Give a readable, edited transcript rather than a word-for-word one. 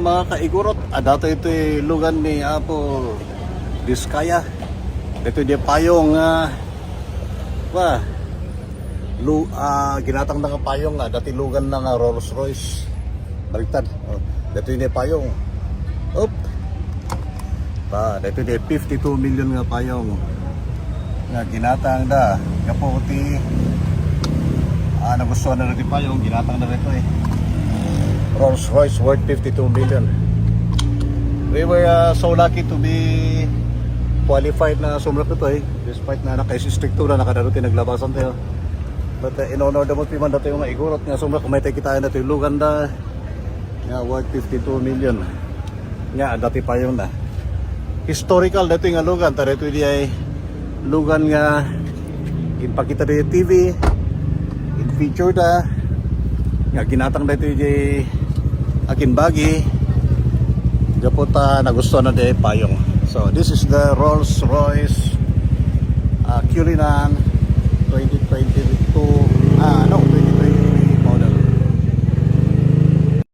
mga kaigurot. Dato ito lugan ni Apo Diskaya. Ito di payong ginatang na payong dati lugan ng Rolls Royce. Baliktad. Dito di payong. Dito di 52 million nga payong. Nga ginatang da. Kaputi. Nagustuhan na rin payong. Ginatang na rin ito Rolls Royce worth 52 million. We were so lucky to be qualified na sumrap ito despite na nakaisistriktura nakadarutin naglabasan tayo. But in honor the most piman dito yung igurot nga sumrap kumay tayo kitain na ito yung Luganda nga worth 52 million. Nga dati pa yung na historical dito yung lugan. Tara ito ay lugan nga ipakita dito TV in feature da nga ginatang dito yung akin bagi Japuta nagustuhan na di payong. So this is the Rolls Royce Cullinan 2022